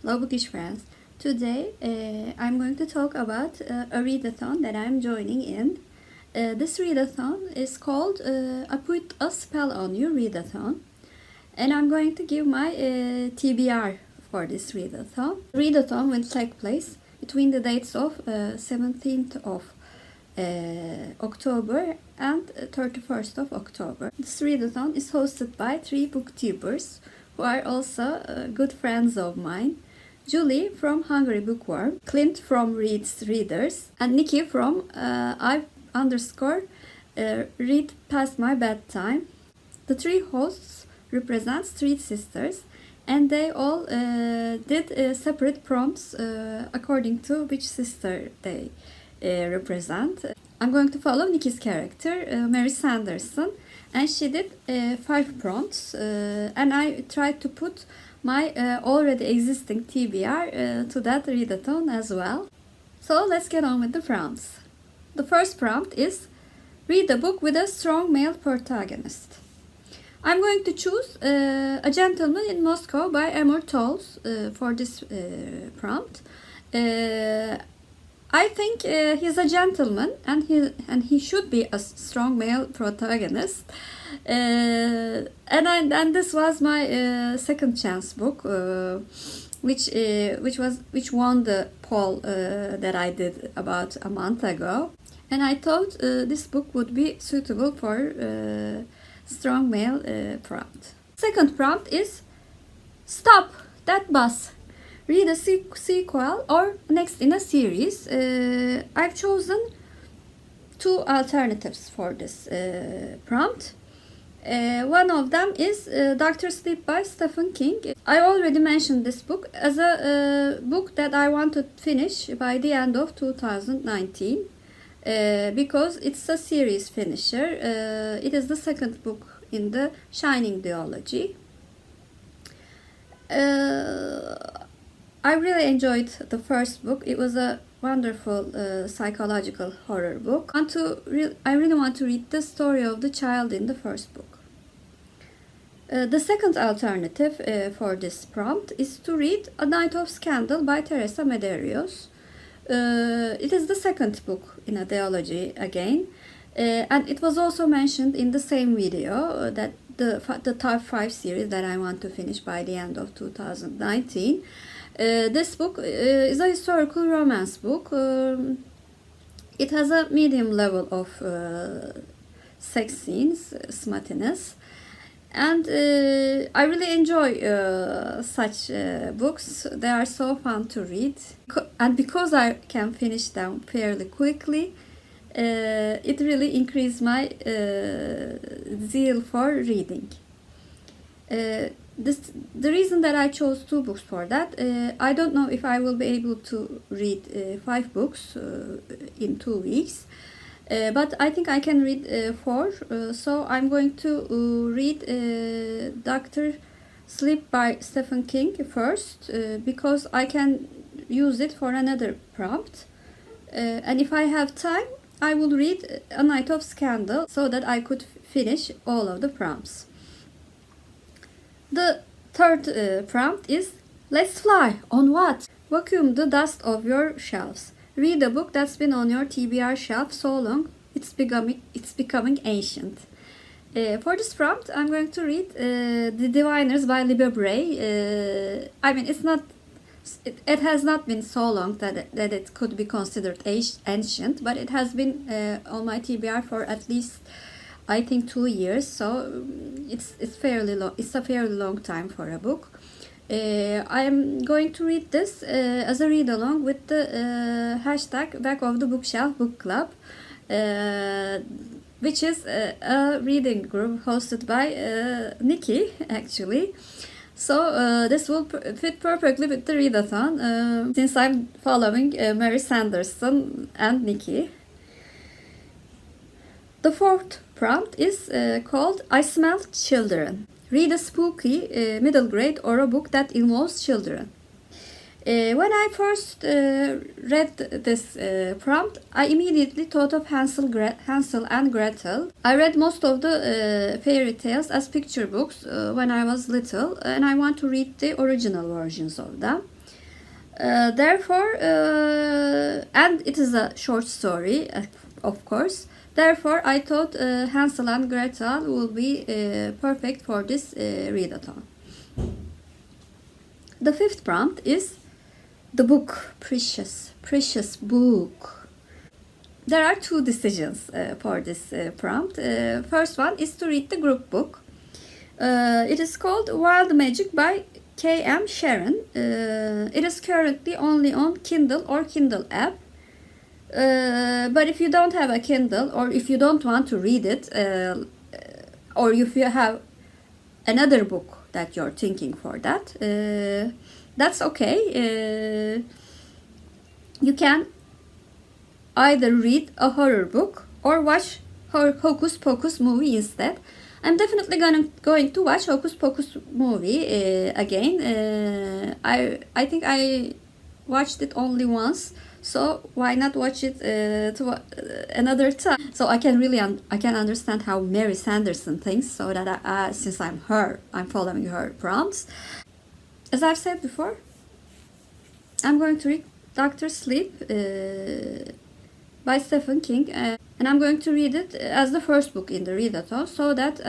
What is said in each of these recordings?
Hello Bookish friends. Today I'm going to talk about a readathon that I'm joining in. This readathon is called I Put a Spell on You Readathon, and I'm going to give my TBR for this readathon. The readathon will take place between the dates of 17th of October and 31st of October. This readathon is hosted by 3 booktubers who are also good friends of mine. Julie from Hungry Bookworm, Clint from Read's Readers, and Nichi from I_read past my bedtime. The 3 hosts represent 3 sisters, and they all did separate prompts according to which sister they represent. I'm going to follow Nichi's character, Mary Sanderson, and she did 5 prompts, and I tried to put my already existing TBR to that readathon as well. So let's get on with the prompts. The first prompt is read a book with a strong male protagonist. I'm going to choose A Gentleman in Moscow by Amor Towles for this prompt. I think he's a gentleman and he should be a strong male protagonist. And this was my second chance book, which won the poll that I did about a month ago, and I thought this book would be suitable for strong male prompt. Second prompt is stop that bus. Read a sequel or next in a series. I've chosen 2 alternatives for this prompt. One of them is Dr. Sleep by Stephen King. I already mentioned this book as a book that I want to finish by the end of 2019 because it's a series finisher. It is the second book in the Shining duology. I really enjoyed the first book. It was a wonderful psychological horror book. I really want to read the story of the child in the first book. The second alternative for this prompt is to read A Night of Scandal by Teresa Medeiros. It is the second book in a duology again, and it was also mentioned in the same video that the top 5 series that I want to finish by the end of 2019. This book is a historical romance book. It has a medium level of sex scenes, smuttiness, and I really enjoy such books. They are so fun to read, and because I can finish them fairly quickly, it really increased my zeal for reading. The reason that I chose 2 books for that, I don't know if I will be able to read 5 books in 2 weeks, but I think I can read 4, so I'm going to read Dr. Sleep by Stephen King first, because I can use it for another prompt, and if I have time, I will read A Night of Scandal so that I could finish all of the prompts. The third prompt is let's fly. On what? Vacuum the dust of your shelves. Read a book that's been on your TBR shelf so long it's becoming ancient. For this prompt, I'm going to read The Diviners by Libba Bray. I mean, it has not been so long that it could be considered ancient, but it has been on my TBR for at least, I think, 2 years, so it's fairly long. It's a fairly long time for a book. I'm going to read this as a read along with the hashtag Back of the Bookshelf Book Club, which is a reading group hosted by Nichi, actually. So this will fit perfectly with the readathon since I'm following Mary Sanderson and Nichi. The fourth prompt is called I Smell Children. Read a spooky middle grade or a book that involves children. When I first read this prompt, I immediately thought of Hansel and Gretel. I read most of the fairy tales as picture books when I was little, and I want to read the original versions of them. Therefore, and it is a short story, of course. Therefore, I thought Hansel and Gretel will be perfect for this readathon. The fifth prompt is the book, precious, precious book. There are two decisions for this prompt. First one is to read the group book. It is called Wilde Magic by K.M. Charron. It is currently only on Kindle or Kindle app. But if you don't have a Kindle, or if you don't want to read it, or if you have another book that you're thinking for that, that's okay. You can either read a horror book or watch Hocus Pocus movie instead. I'm definitely going to watch Hocus Pocus movie again. I think I watched it only once, so why not watch it another time? So I can understand how Mary Sanderson thinks. So that since I'm following her prompts. As I've said before, I'm going to read Dr. Sleep by Stephen King, and I'm going to read it as the first book in the readathon, so that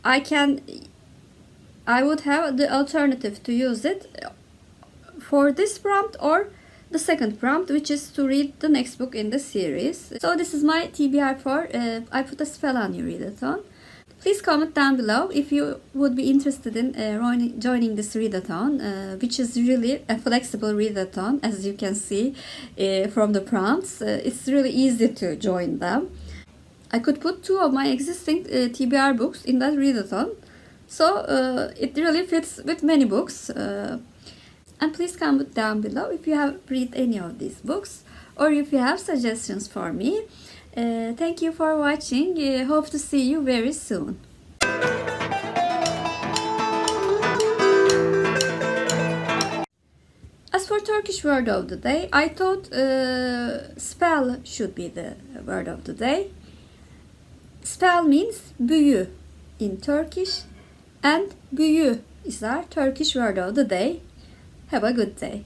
I would have the alternative to use it for this prompt or the second prompt, which is to read the next book in the series. So this is my TBR for I Put a Spell on You readathon. Please comment down below if you would be interested in joining this readathon, which is really a flexible readathon, as you can see from the prompts. It's really easy to join them. I could put two of my existing TBR books in that readathon, so it really fits with many books. And please comment down below if you have read any of these books, or if you have suggestions for me. Thank you for watching. Hope to see you very soon. As for Turkish word of the day, I thought spell should be the word of the day. Spell means büyü in Turkish, and büyü is our Turkish word of the day. Have a good day.